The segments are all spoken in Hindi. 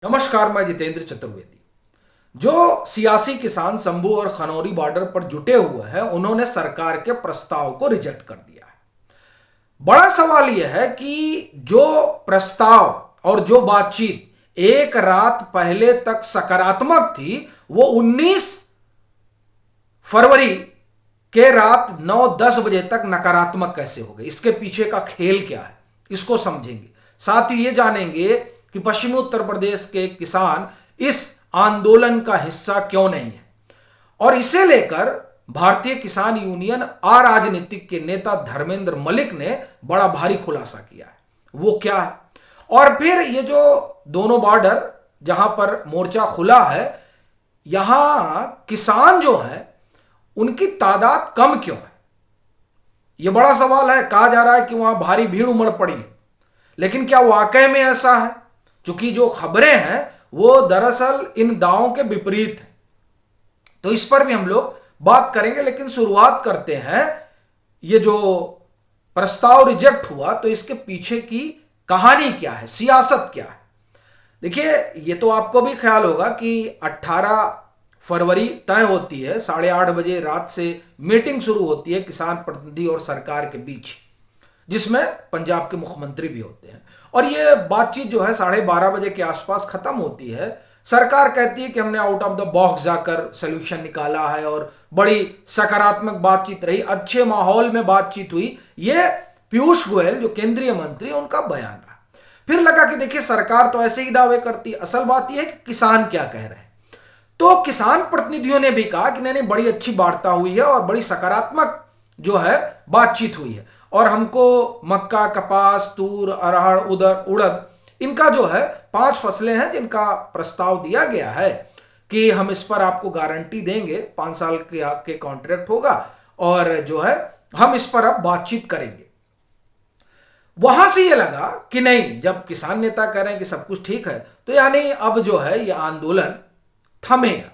नमस्कार, मैं जितेंद्र चतुर्वेदी। जो सियासी किसान शंभू और खनौरी बॉर्डर पर जुटे हुए हैं, उन्होंने सरकार के प्रस्ताव को रिजेक्ट कर दिया है। बड़ा सवाल यह है कि जो प्रस्ताव और जो बातचीत एक रात पहले तक सकारात्मक थी, वो 19 फरवरी के रात 9-10 बजे तक नकारात्मक कैसे हो गई। इसके पीछे का खेल क्या है, इसको समझेंगे। साथ ही ये जानेंगे कि पश्चिमी उत्तर प्रदेश के किसान इस आंदोलन का हिस्सा क्यों नहीं है, और इसे लेकर भारतीय किसान यूनियन अराजनीतिक के नेता धर्मेंद्र मलिक ने बड़ा भारी खुलासा किया है। वो क्या है, और फिर ये जो दोनों बॉर्डर जहां पर मोर्चा खुला है, यहां किसान जो है उनकी तादाद कम क्यों है, यह बड़ा सवाल है। कहा जा रहा है कि वहां भारी भीड़ उमड़ पड़ी है, लेकिन क्या वाकई में ऐसा है? क्योंकि जो खबरें हैं वो दरअसल इन दावों के विपरीत हैं। तो इस पर भी हम लोग बात करेंगे, लेकिन शुरुआत करते हैं। ये जो प्रस्ताव रिजेक्ट हुआ, तो इसके पीछे की कहानी क्या है, सियासत क्या है। देखिए, ये तो आपको भी ख्याल होगा कि 18 फरवरी तय होती है, 8:30 बजे रात से मीटिंग शुरू होती है किसान प्रतिनिधि और सरकार के बीच, जिसमें पंजाब के मुख्यमंत्री भी होते हैं। और ये बातचीत जो है 12:30 बजे के आसपास खत्म होती है। सरकार कहती है कि हमने आउट ऑफ द बॉक्स जाकर सोल्यूशन निकाला है और बड़ी सकारात्मक बातचीत रही, अच्छे माहौल में बातचीत हुई। ये पीयूष गोयल जो केंद्रीय मंत्री, उनका बयान रहा। फिर लगा कि देखिए, सरकार तो ऐसे ही दावे करती है, असल बात यह है कि किसान क्या कह रहे हैं। तो किसान प्रतिनिधियों ने भी कहा कि नहीं, बड़ी अच्छी वार्ता हुई है और बड़ी सकारात्मक जो है बातचीत हुई है, और हमको मक्का, कपास, तूर, अरहर, उड़द, इनका जो है 5 फसलें हैं जिनका प्रस्ताव दिया गया है कि हम इस पर आपको गारंटी देंगे, 5 साल के कॉन्ट्रैक्ट होगा, और जो है हम इस पर अब बातचीत करेंगे। वहां से ये लगा कि नहीं, जब किसान नेता कह रहे हैं कि सब कुछ ठीक है, तो यानी अब जो है ये आंदोलन थमेगा।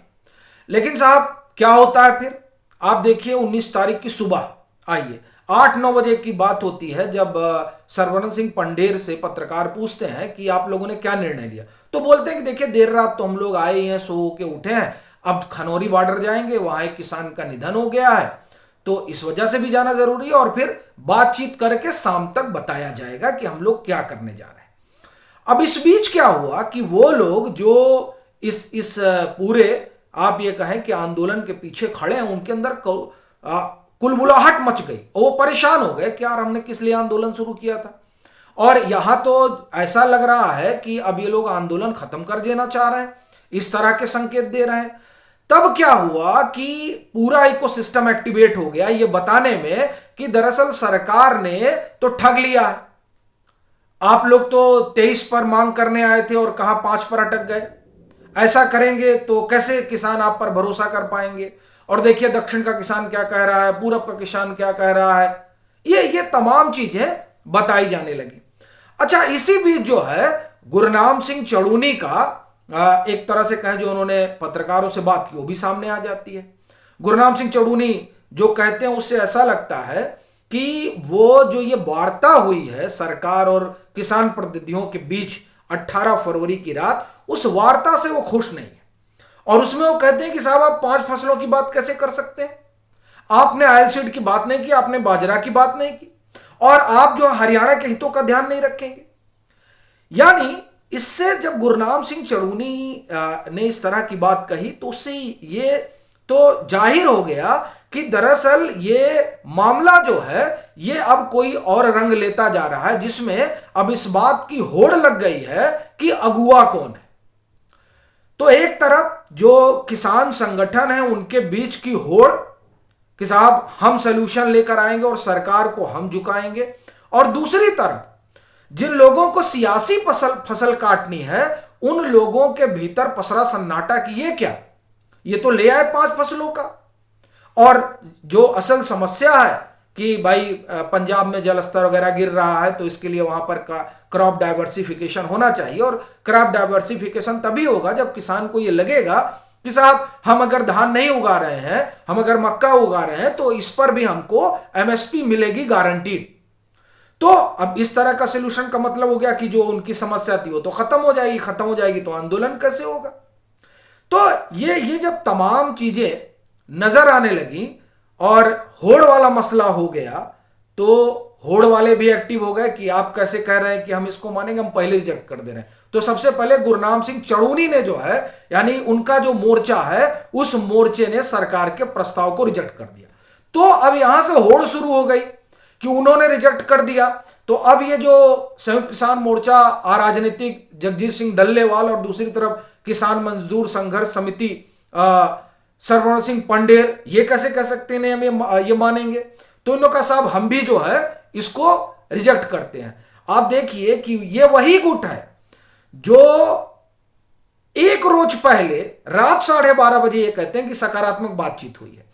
लेकिन साहब, क्या होता है फिर? आप देखिए, 19 तारीख की सुबह, आइए 8-9 बजे की बात होती है, जब सरवण सिंह पंडेर से पत्रकार पूछते हैं कि आप लोगों ने क्या निर्णय लिया, तो बोलते हैं कि देखिए, देर रात तो हम लोग आए हैं, सो के उठे हैं, अब खनौरी बॉर्डर जाएंगे, वहां एक किसान का निधन हो गया है, तो इस वजह से भी जाना जरूरी है, और फिर बातचीत करके शाम तक बताया जाएगा कि हम लोग क्या करने जा रहे हैं। अब इस बीच क्या हुआ कि वो लोग जो इस पूरे, आप ये कहें कि आंदोलन के पीछे खड़े हैं, उनके अंदर कुलबुलाहट मच गई, और वो परेशान हो गए कि यार, हमने किस लिए आंदोलन शुरू किया था। और यहां तो ऐसा लग रहा है कि अब ये लोग आंदोलन खत्म कर देना चाह रहे हैं, इस तरह के संकेत दे रहे हैं। तब क्या हुआ कि पूरा इकोसिस्टम एक्टिवेट हो गया, ये बताने में कि दरअसल सरकार ने तो ठग लिया है। आप लोग तो 23 पर मांग करने आए थे और कहा 5 पर अटक गए। ऐसा करेंगे तो कैसे किसान आप पर भरोसा कर पाएंगे? और देखिए, दक्षिण का किसान क्या कह रहा है, पूरब का किसान क्या कह रहा है, ये तमाम चीजें बताई जाने लगी। अच्छा, इसी बीच जो है गुरनाम सिंह चड़ूनी का एक तरह से कहें, जो उन्होंने पत्रकारों से बात की, वो भी सामने आ जाती है। गुरनाम सिंह चड़ूनी जो कहते हैं, उससे ऐसा लगता है कि वो जो ये वार्ता हुई है सरकार और किसान प्रतिनिधियों के बीच 18 फरवरी की रात, उस वार्ता से वो खुश नहीं है। और उसमें वो कहते हैं कि साहब, आप 5 फसलों की बात कैसे कर सकते हैं? आपने ऑयल सीड की बात नहीं की, आपने बाजरा की बात नहीं की, और आप जो हरियाणा के हितों का ध्यान नहीं रखेंगे। यानी इससे जब गुरनाम सिंह चड़ूनी ने इस तरह की बात कही, तो उससे ये तो जाहिर हो गया कि दरअसल ये मामला जो है ये अब कोई और रंग लेता जा रहा है, जिसमें अब इस बात की होड़ लग गई है कि अगुवा कौन है। तो एक तरफ जो किसान संगठन है, उनके बीच की होड़ कि साहब, हम सलूशन लेकर आएंगे और सरकार को हम झुकाएंगे, और दूसरी तरफ जिन लोगों को सियासी फसल काटनी है, उन लोगों के भीतर पसरा सन्नाटा कि ये क्या, ये तो ले आए 5 फसलों का। और जो असल समस्या है कि भाई पंजाब में जल स्तर वगैरह गिर रहा है, तो इसके लिए वहां पर क्रॉप डाइवर्सिफिकेशन होना चाहिए, और क्रॉप डाइवर्सिफिकेशन तभी होगा जब किसान को ये लगेगा कि साहब, हम अगर धान नहीं उगा रहे हैं, हम अगर मक्का उगा रहे हैं, तो इस पर भी हमको एमएसपी मिलेगी गारंटीड। तो अब इस तरह का सोल्यूशन का मतलब हो गया कि जो उनकी समस्या थी वो तो खत्म हो जाएगी, खत्म हो जाएगी तो आंदोलन कैसे होगा। तो ये जब तमाम चीजें नजर आने लगी और होड़ वाला मसला हो गया, तो होड़ वाले भी एक्टिव हो गए कि आप कैसे कह रहे हैं कि हम इसको मानेंगे, हम पहले रिजेक्ट कर दे रहे हैं। तो सबसे पहले गुरनाम सिंह चड़ूनी ने जो है, यानी उनका जो मोर्चा है, उस मोर्चे ने सरकार के प्रस्ताव को रिजेक्ट कर दिया। तो अब यहां से होड़ शुरू हो गई कि उन्होंने रिजेक्ट कर दिया, तो अब ये जो संयुक्त किसान मोर्चा, अराजनीतिक जगजीत सिंह डल्लेवाल और दूसरी तरफ किसान मजदूर संघर्ष समिति सरवण सिंह पंडेर, ये कैसे कह सकते हैं हम ये मानेंगे। तो इन लोग का साहब हम भी जो है इसको रिजेक्ट करते हैं। आप देखिए कि ये वही गुट है जो एक रोज पहले रात 12:30 बजे ये कहते हैं कि सकारात्मक बातचीत हुई है,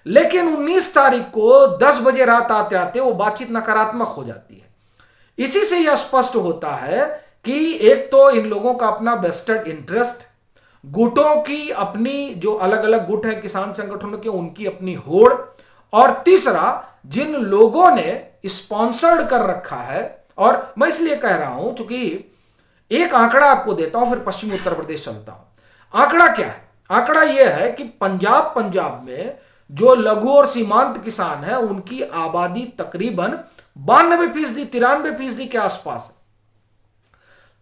लेकिन 19 तारीख को 10 बजे रात आते आते वो बातचीत नकारात्मक हो जाती है। इसी से यह स्पष्ट होता है कि एक तो इन लोगों का अपना वेस्टेड इंटरेस्ट, गुटों की अपनी जो अलग अलग गुट है किसान संगठनों के, उनकी अपनी होड़, और तीसरा जिन लोगों ने स्पॉन्सर्ड कर रखा है। और मैं इसलिए कह रहा हूं चूंकि एक आंकड़ा आपको देता हूं, फिर पश्चिमी उत्तर प्रदेश चलता हूं। आंकड़ा क्या है? आंकड़ा यह है कि पंजाब में जो लघु और सीमांत किसान है, उनकी आबादी तकरीबन 92%, 93% के आसपास है।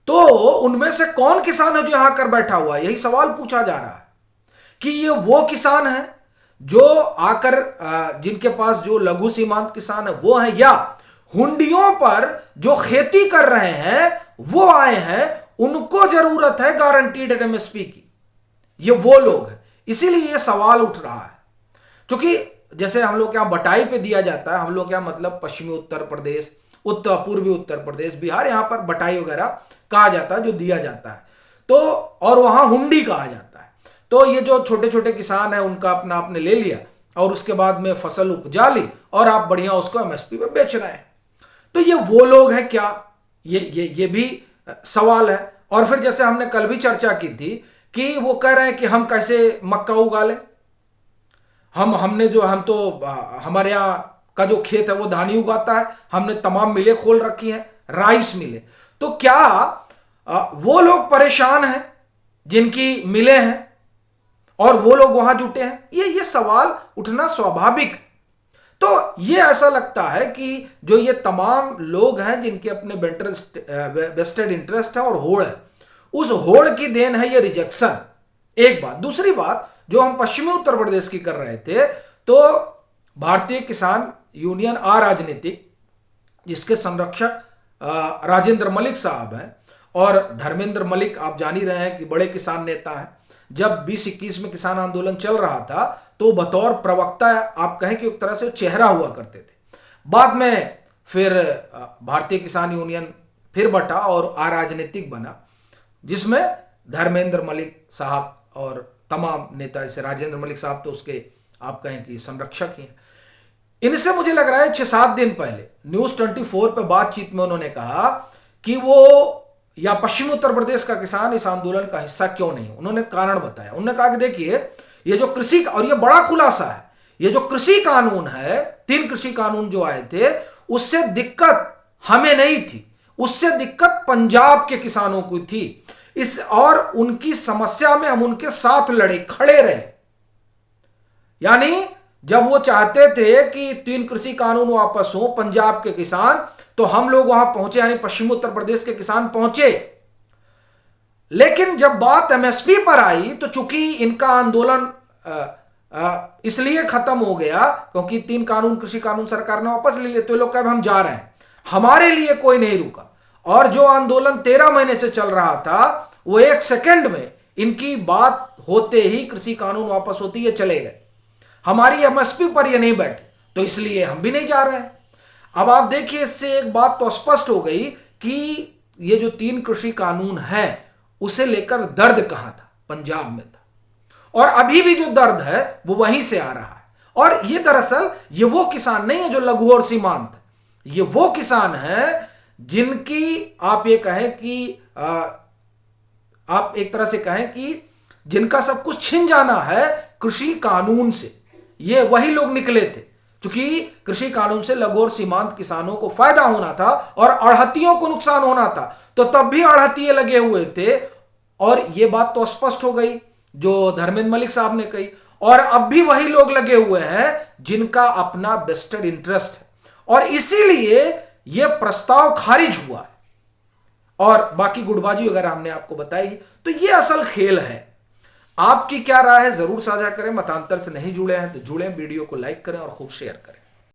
तो उनमें से कौन किसान है जो यहां कर बैठा हुआ है? यही सवाल पूछा जा रहा है कि ये वो किसान है जो आकर जिनके पास जो लघु सीमांत किसान है वो है, या हुंडियों पर जो खेती कर रहे हैं वो आए हैं, उनको जरूरत है गारंटीड एमएसपी की, ये वो लोग हैं। इसीलिए ये सवाल उठ रहा है। क्योंकि जैसे हम लोग क्या बटाई पे दिया जाता है, हम लोग क्या मतलब पश्चिमी उत्तर प्रदेश, पूर्वी उत्तर प्रदेश, बिहार, यहां पर बटाई वगैरह कहा जाता है जो दिया जाता है, तो और वहां हुंडी कहा जाता है। तो ये जो छोटे छोटे किसान है उनका अपना आपने ले लिया और उसके बाद में फसल उपजा ली और आप बढ़िया उसको एमएसपी पे बेच रहे हैं। तो ये वो लोग हैं क्या? ये भी सवाल है। और फिर जैसे हमने कल भी चर्चा की थी कि वो कह रहे हैं कि हम कैसे मक्का उगा लें, हमने जो हम तो हमारे यहाँ का जो खेत है वो धान ही उगाता है, हमने तमाम मिलें खोल रखी हैं, राइस मिलें। तो क्या वो लोग परेशान हैं जिनकी मिलें हैं और वो लोग वहां जुटे हैं? ये सवाल उठना स्वाभाविक। तो ये ऐसा लगता है कि जो ये तमाम लोग हैं जिनके अपने वेस्टेड इंटरेस्ट है और होड़ है, उस होड़ की देन है ये रिजेक्शन। एक बात। दूसरी बात जो हम पश्चिमी उत्तर प्रदेश की कर रहे थे, तो भारतीय किसान यूनियन अराजनीतिक, जिसके संरक्षक राजेंद्र मलिक साहब हैं, और धर्मेंद्र मलिक आप जान ही रहे हैं कि बड़े किसान नेता हैं। जब 2021 में किसान आंदोलन चल रहा था तो बतौर प्रवक्ता आप कहें कि एक तरह से चेहरा हुआ करते थे। बाद में फिर भारतीय किसान यूनियन फिर बटा और अराजनीतिक बना, जिसमें धर्मेंद्र मलिक साहब और तमाम नेता, जैसे राजेंद्र मलिक साहब तो उसके आप कहें कि संरक्षक ही हैं। इनसे मुझे लग रहा है 6-7 दिन पहले न्यूज 24 पे बातचीत में उन्होंने कहा कि वो या पश्चिमी उत्तर प्रदेश का किसान इस आंदोलन का हिस्सा क्यों नहीं। उन्होंने कारण बताया। उन्होंने कहा कि देखिए ये जो कृषि, और ये बड़ा खुलासा है, ये जो कृषि कानून है, 3 कृषि कानून जो आए थे, उससे दिक्कत हमें नहीं थी, उससे दिक्कत पंजाब के किसानों को थी। इस और उनकी समस्या में हम उनके साथ लड़े, खड़े रहे। यानी जब वो चाहते थे कि 3 कृषि कानून वापस हो पंजाब के किसान, तो हम लोग वहां पहुंचे, यानी पश्चिमी उत्तर प्रदेश के किसान पहुंचे। लेकिन जब बात एमएसपी पर आई तो चूंकि इनका आंदोलन इसलिए खत्म हो गया क्योंकि 3 कानून, कृषि कानून सरकार ने वापस ले लिए, तो ये लोग कहे हम जा रहे हैं, हमारे लिए कोई नहीं रुका। और जो आंदोलन 13 महीने से चल रहा था वो 1 सेकंड में इनकी बात होते ही कृषि कानून वापस होती है चले गए। हमारी एमएसपी पर ये नहीं बैठे, तो इसलिए हम भी नहीं जा रहे हैं। अब आप देखिए, इससे एक बात तो स्पष्ट हो गई कि ये जो 3 कृषि कानून है उसे लेकर दर्द कहां था? पंजाब में था, और अभी भी जो दर्द है वो वहीं से आ रहा है। और ये दरअसल ये वो किसान नहीं है जो लघु और सीमांत, ये वो किसान है जिनकी आप ये कहें कि आप एक तरह से कहें कि जिनका सब कुछ छिन जाना है कृषि कानून से, ये वही लोग निकले थे। क्योंकि कृषि कानून से लघु और सीमांत किसानों को फायदा होना था और अड़हतियों को नुकसान होना था, तो तब भी अड़हतिये लगे हुए थे। और यह बात तो स्पष्ट हो गई जो धर्मेंद्र मलिक साहब ने कही, और अब भी वही लोग लगे हुए हैं जिनका अपना वेस्टेड इंटरेस्ट है, और इसीलिए यह प्रस्ताव खारिज हुआ है। और बाकी गुटबाजी वगैरह हमने आपको बताई। तो यह असल खेल है। आपकी क्या राय है जरूर साझा करें। मतांतर से नहीं जुड़े हैं तो जुड़ें, वीडियो को लाइक करें और खूब शेयर करें।